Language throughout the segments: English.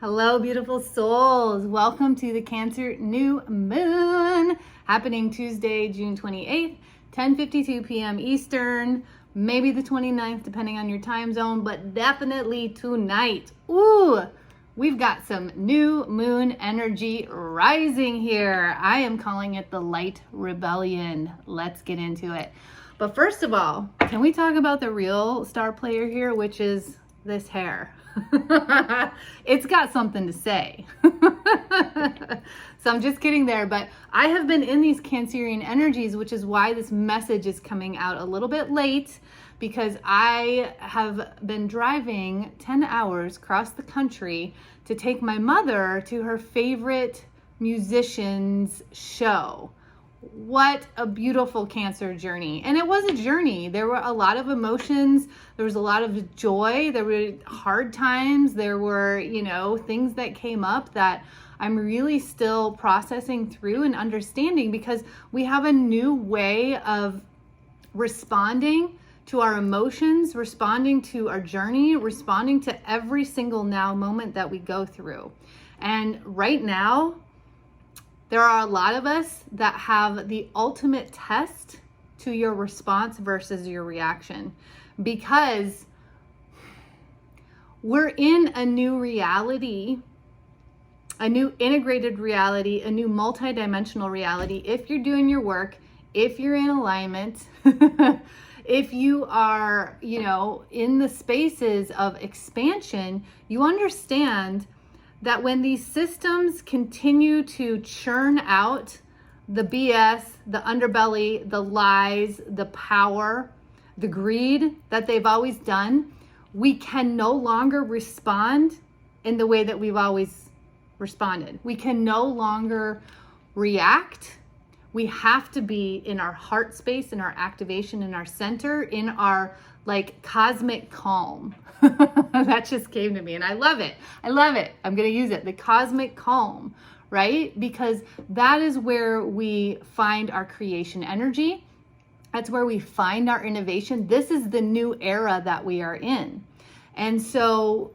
Hello, beautiful souls. Welcome to the Cancer New Moon, happening Tuesday, June 28th, 10:52 p.m. Eastern, maybe the 29th, depending on your time zone, but definitely tonight. Ooh, we've got some new moon energy rising here. I am calling it the light rebellion. Let's get into it. But first of all, can we talk about the real star player here, which is this hair? It's got something to say. So I'm just kidding there, but I have been in these Cancerian energies, which is why this message is coming out a little bit late, because I have been driving 10 hours across the country to take my mother to her favorite musician's show. What a beautiful Cancer journey. And it was a journey. There were a lot of emotions. There was a lot of joy. There were hard times. There were, things that came up that I'm really still processing through and understanding, because we have a new way of responding to our emotions, responding to our journey, responding to every single now moment that we go through. And right now, there are a lot of us that have the ultimate test to your response versus your reaction, because we're in a new reality, a new integrated reality, a new multidimensional reality. If you're doing your work, if you're in alignment, if you are, in the spaces of expansion, you understand that when these systems continue to churn out the BS, the underbelly, the lies, the power, the greed that they've always done, we can no longer respond in the way that we've always responded. We can no longer react. We have to be in our heart space, in our activation, in our center, in our cosmic calm. That just came to me and I love it. I'm going to use it. The cosmic calm, right? Because that is where we find our creation energy. That's where we find our innovation. This is the new era that we are in. And so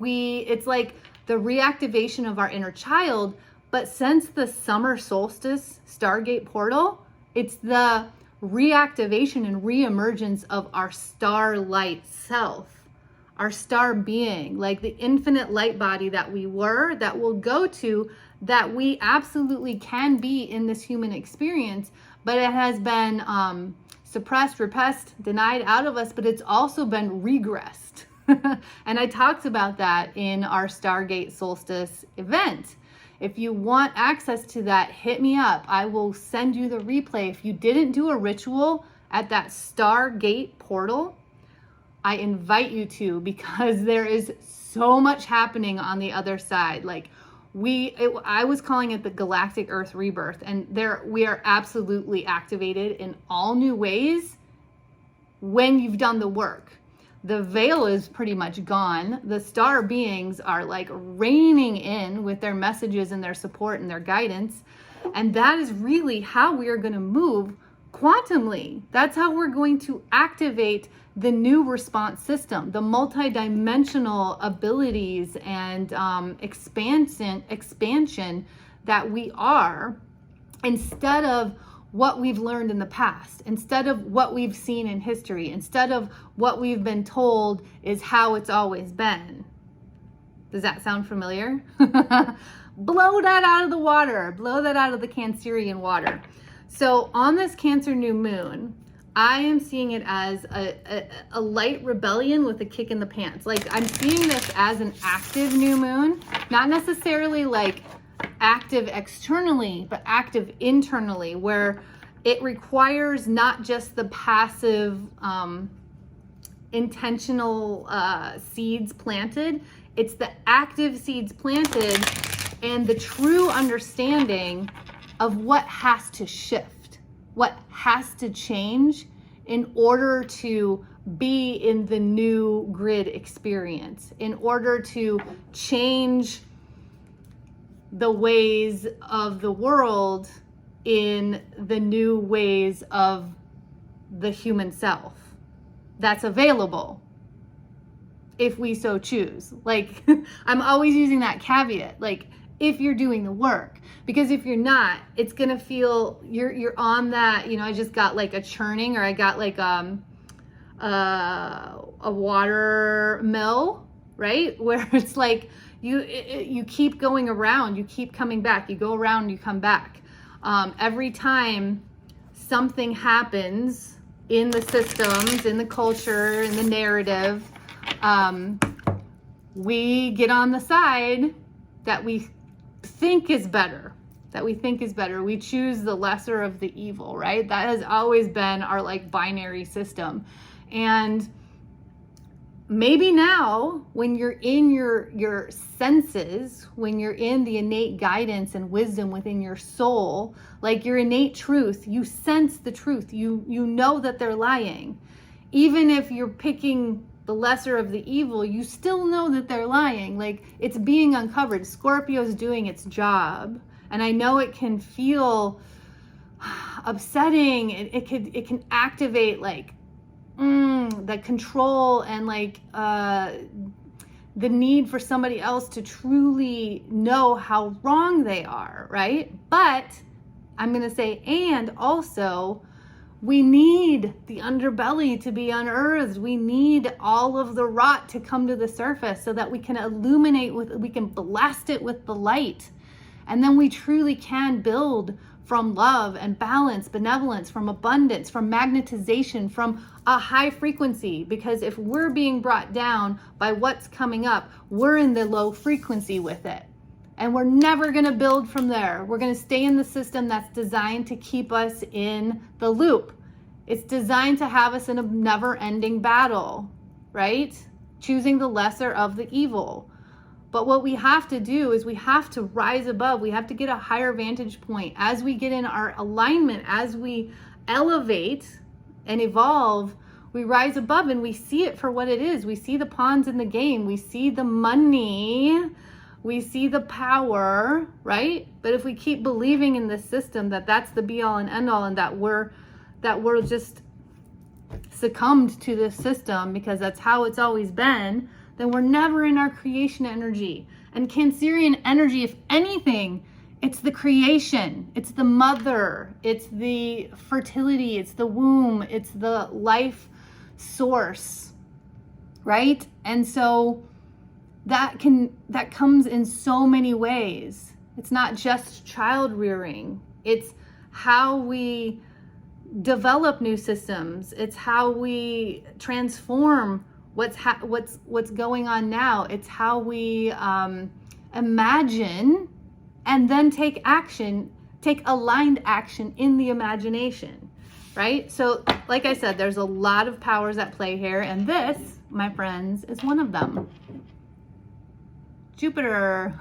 it's like the reactivation of our inner child. But since the summer solstice Stargate portal, it's the reactivation and reemergence of our starlight self, our star being, like the infinite light body that we were, that we'll go to, that we absolutely can be in this human experience, but it has been suppressed, repressed, denied out of us, but it's also been regressed. And I talked about that in our Stargate solstice event. If you want access to that, hit me up. I will send you the replay. If you didn't do a ritual at that Stargate portal, I invite you to, because there is so much happening on the other side. I was calling it the galactic Earth rebirth, and we are absolutely activated in all new ways when you've done the work. The veil is pretty much gone. The star beings are raining in with their messages and their support and their guidance. And that is really how we are going to move quantumly. That's how we're going to activate the new response system, the multidimensional abilities and expansion that we are, instead of what we've learned in the past, instead of what we've seen in history, instead of what we've been told is how it's always been. Does that sound familiar? Blow that out of the water. Blow that out of the Cancerian water. So on this Cancer new moon, I am seeing it as a light rebellion with a kick in the pants. I'm seeing this as an active new moon, not necessarily active externally, but active internally, where it requires not just the passive, intentional seeds planted, it's the active seeds planted and the true understanding of what has to shift, what has to change in order to be in the new grid experience, in order to change the ways of the world in the new ways of the human self that's available. if we so choose. Like, I'm always using that caveat, like, if you're doing the work, because if you're not, it's gonna feel you're on that, you know, I just got like a churning, or I got like a water mill, right? Where it's like you keep going around, you keep coming back, you go around, you come back. Every time something happens in the systems, in the culture, in the narrative, we get on the side that we think is better, we choose the lesser of the evil, right? That has always been our like binary system. And maybe now, when you're in your senses, when you're in the innate guidance and wisdom within your soul, like your innate truth, you sense the truth, you know that they're lying. Even if you're picking the lesser of the evil, you still know that they're lying. Like, it's being uncovered. Scorpio's doing its job. And I know it can feel upsetting. It can activate like the control and like the need for somebody else to truly know how wrong they are, right? But I'm gonna say, and also, we need the underbelly to be unearthed. We need all of the rot to come to the surface so that we can illuminate we can blast it with the light. And then we truly can build from love and balance, benevolence, from abundance, from magnetization, from a high frequency. Because if we're being brought down by what's coming up, we're in the low frequency with it. And we're never gonna build from there. We're gonna stay in the system that's designed to keep us in the loop. It's designed to have us in a never-ending battle, right? Choosing the lesser of the evil. But what we have to do is we have to rise above. We have to get a higher vantage point. As we get in our alignment, as we elevate and evolve, we rise above and we see it for what it is. We see the pawns in the game. We see the money. We see the power, right? But if we keep believing in this system that that's the be all and end all, and that we're just succumbed to this system because that's how it's always been, then we're never in our creation energy. And Cancerian energy, if anything, it's the creation, it's the mother, it's the fertility, it's the womb, it's the life source, right? And so that comes in so many ways. It's not just child rearing. It's how we develop new systems. It's how we transform what's going on now. It's how we imagine and then take action, take aligned action in the imagination, right? So like I said, there's a lot of powers at play here, and this, my friends, is one of them. Jupiter.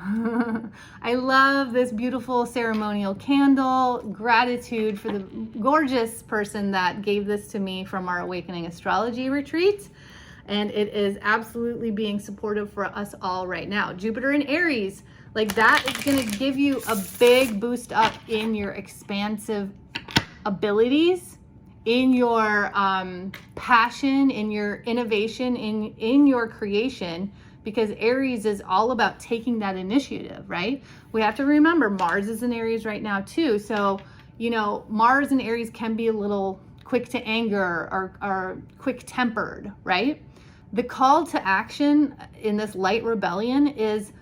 I love this beautiful ceremonial candle. Gratitude for the gorgeous person that gave this to me from our Awakening Astrology retreat. And it is absolutely being supportive for us all right now. Jupiter in Aries, like that is going to give you a big boost up in your expansive abilities, in your passion, in your innovation, in your creation. Because Aries is all about taking that initiative, right? We have to remember Mars is in Aries right now too. So, you know, Mars and Aries can be a little quick to anger or quick tempered, right? The call to action in this light rebellion is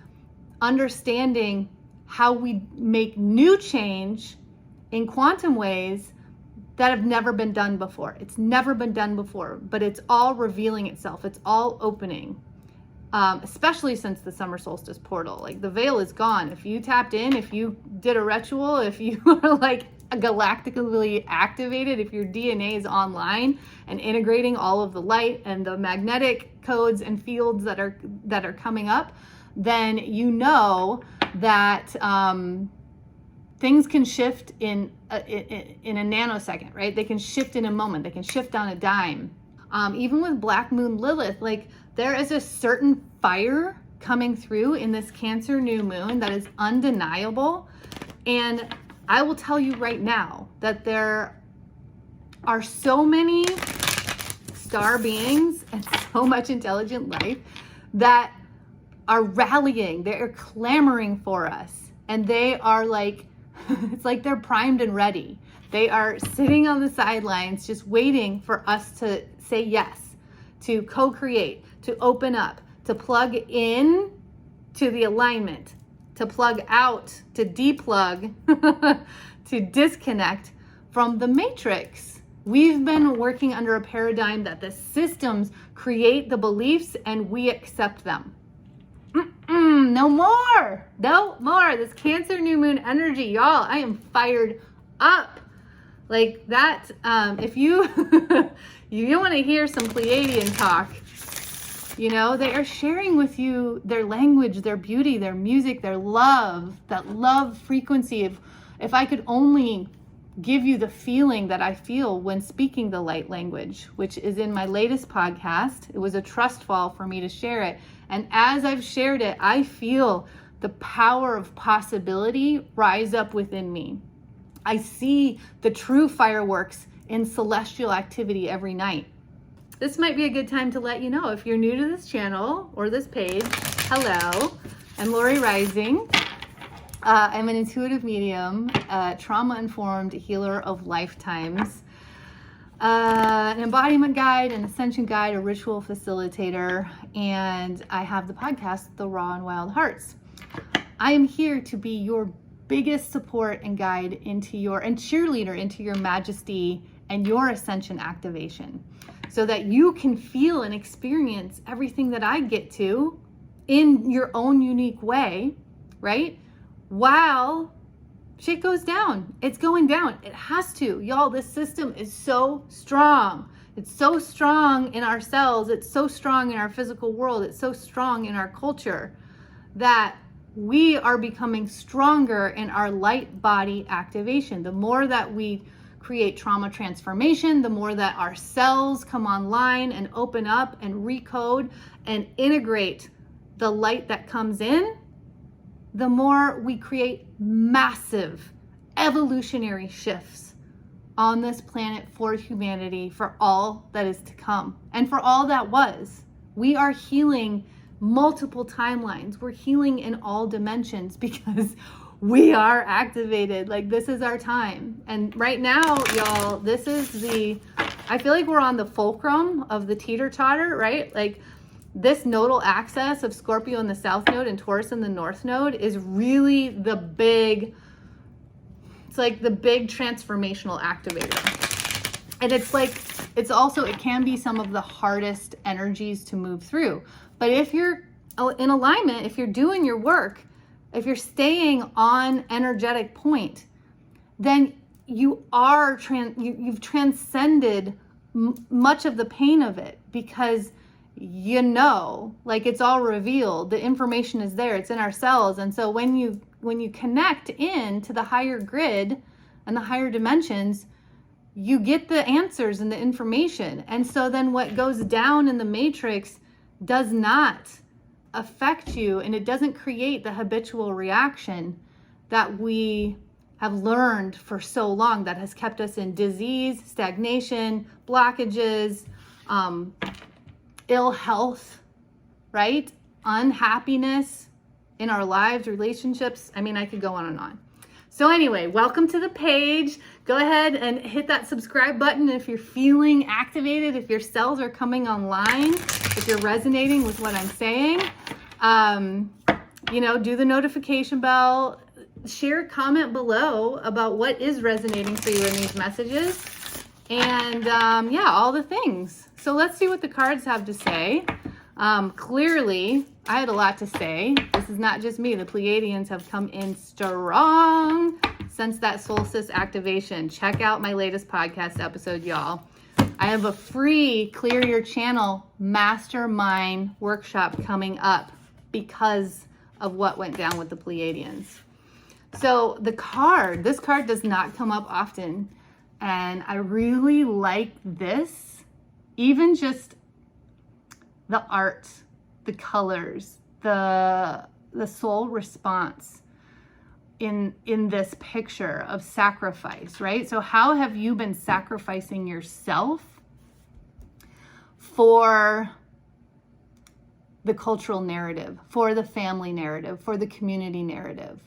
understanding how we make new change in quantum ways that have never been done before. It's never been done before, but it's all revealing itself. It's all opening. Especially since the summer solstice portal, like the veil is gone. If you tapped in, if you did a ritual, if you are like galactically activated, if your DNA is online and integrating all of the light and the magnetic codes and fields that are coming up, then you know that things can shift in a nanosecond, right? They can shift in a moment. They can shift on a dime. Even with Black Moon Lilith, like there is a certain fire coming through in this Cancer new moon that is undeniable. And I will tell you right now that there are so many star beings and so much intelligent life that are rallying, they're clamoring for us, and they are like, it's like they're primed and ready. They are sitting on the sidelines just waiting for us to say yes, to co-create, to open up, to plug in to the alignment, to plug out, to deplug, to disconnect from the matrix. We've been working under a paradigm that the systems create the beliefs and we accept them. No more. This Cancer new moon energy, y'all, I am fired up. Like that, if you you want to hear some Pleiadian talk, you know, they are sharing with you their language, their beauty, their music, their love, that love frequency. If I could only give you the feeling that I feel when speaking the light language, which is in my latest podcast. It was a trust fall for me to share it. And as I've shared it, I feel the power of possibility rise up within me. I see the true fireworks in celestial activity every night. This might be a good time to let you know, if you're new to this channel or this page, hello, I'm Lori Rising. I'm an intuitive medium, a trauma-informed healer of lifetimes, an embodiment guide, an ascension guide, a ritual facilitator, and I have the podcast, The Raw and Wild Hearts. I am here to be your biggest support and guide into your, and cheerleader into your majesty and your ascension activation, so that you can feel and experience everything that I get to in your own unique way, right? While shit goes down. It's going down. It has to. Y'all, this system is so strong. It's so strong in our cells. It's so strong in our physical world. It's so strong in our culture that we are becoming stronger in our light body activation. The more that we create trauma transformation, the more that our cells come online and open up and recode and integrate the light that comes in, the more we create massive evolutionary shifts on this planet for humanity, for all that is to come, and for all that was. We are healing multiple timelines. We're healing in all dimensions because we are activated. Like, this is our time. And right now, y'all, this is I feel like we're on the fulcrum of the teeter-totter, right? Like, this nodal axis of Scorpio in the South Node and Taurus in the North Node is really the big, it's like the big transformational activator. And it's like, it can be some of the hardest energies to move through. But if you're in alignment, if you're doing your work, if you're staying on energetic point, then you are, you've transcended much of the pain of it, because you know, like, it's all revealed. The information is there. It's in our cells. And so when you connect in to the higher grid and the higher dimensions, you get the answers and the information. And so then what goes down in the matrix does not affect you, and it doesn't create the habitual reaction that we have learned for so long, that has kept us in disease, stagnation, blockages, ill health, right? Unhappiness in our lives, relationships. I mean, I could go on and on. So anyway, welcome to the page. Go ahead and hit that subscribe button if you're feeling activated, if your cells are coming online, if you're resonating with what I'm saying. You know, do the notification bell, share, comment below about what is resonating for you in these messages. And yeah, all the things. So let's see what the cards have to say. Clearly, I had a lot to say. This is not just me. The Pleiadians have come in strong since that solstice activation. Check out my latest podcast episode, y'all. I have a free Clear Your Channel mastermind workshop coming up because of what went down with the Pleiadians. So this card does not come up often. And I really like this. Even just the art, the colors, the soul response in this picture of sacrifice, right? So how have you been sacrificing yourself for the cultural narrative, for the family narrative, for the community narrative?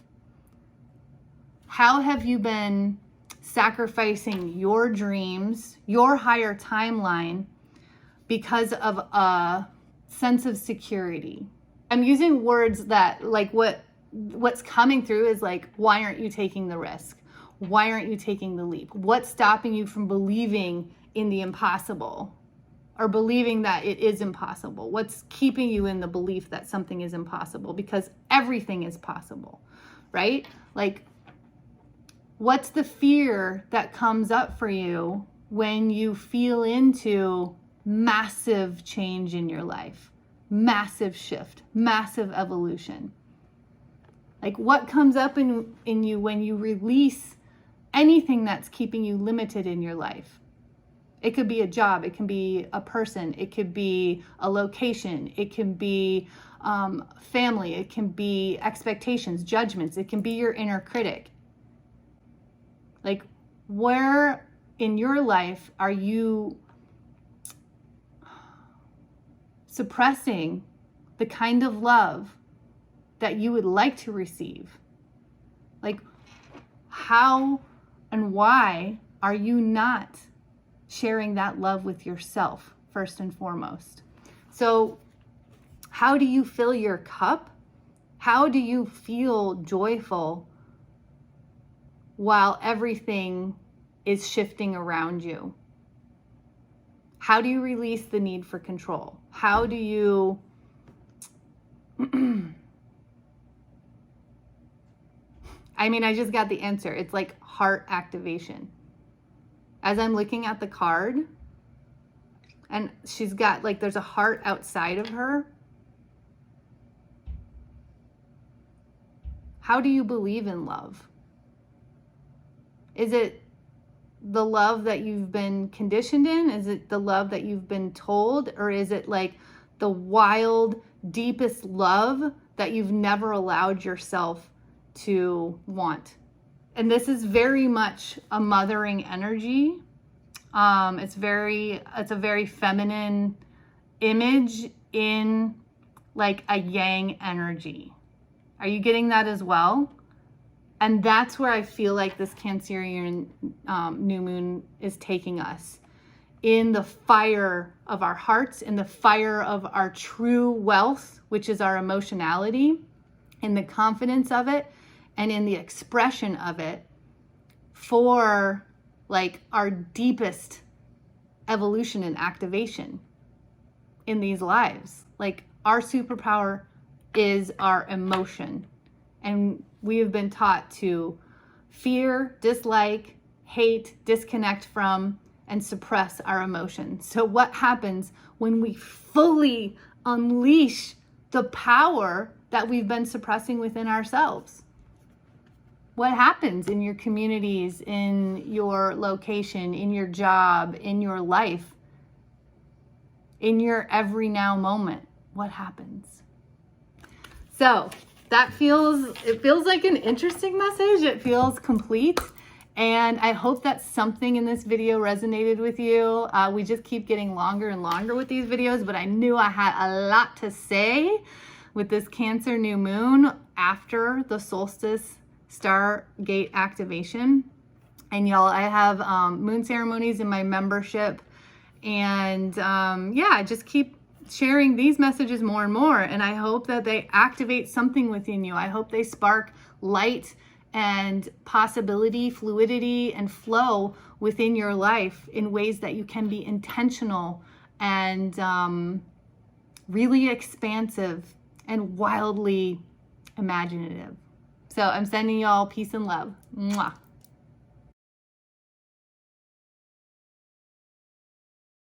How have you been sacrificing your dreams, your higher timeline, because of a sense of security? I'm using words that, like, what's coming through is like, why aren't you taking the risk? Why aren't you taking the leap? What's stopping you from believing in the impossible, or believing that it is impossible? What's keeping you in the belief that something is impossible? Because everything is possible, right? Like, what's the fear that comes up for you when you feel into massive change in your life, massive shift, massive evolution? Like, what comes up in you when you release anything that's keeping you limited in your life? It could be a job, it can be a person, it could be a location, it can be family, it can be expectations, judgments, it can be your inner critic. Like, where in your life are you suppressing the kind of love that you would like to receive? Like, how and why are you not sharing that love with yourself first and foremost? So how do you fill your cup? How do you feel joyful while everything is shifting around you? How do you release the need for control? How do you I mean, I just got the answer. It's like heart activation. As I'm looking at the card, and she's got, like, there's a heart outside of her. How do you believe in love? Is it the love that you've been conditioned in? Is it the love that you've been told? Or is it like the wild, deepest love that you've never allowed yourself to want? And this is very much a mothering energy. It's a very feminine image in like a yang energy. Are you getting that as well? And that's where I feel like this Cancerian new moon is taking us, in the fire of our hearts, in the fire of our true wealth, which is our emotionality, in the confidence of it, and in the expression of it for like our deepest evolution and activation in these lives. Like, our superpower is our emotion. And we have been taught to fear, dislike, hate, disconnect from, and suppress our emotions. So what happens when we fully unleash the power that we've been suppressing within ourselves? What happens in your communities, in your location, in your job, in your life, in your every now moment? What happens? So it feels like an interesting message. It feels complete. And I hope that something in this video resonated with you. We just keep getting longer and longer with these videos, but I knew I had a lot to say with this Cancer new moon after the Solstice Stargate activation. And y'all, I have moon ceremonies in my membership. And yeah, just keep sharing these messages more and more. And I hope that they activate something within you. I hope they spark light and possibility, fluidity, and flow within your life in ways that you can be intentional and really expansive and wildly imaginative. So I'm sending y'all peace and love. Mwah.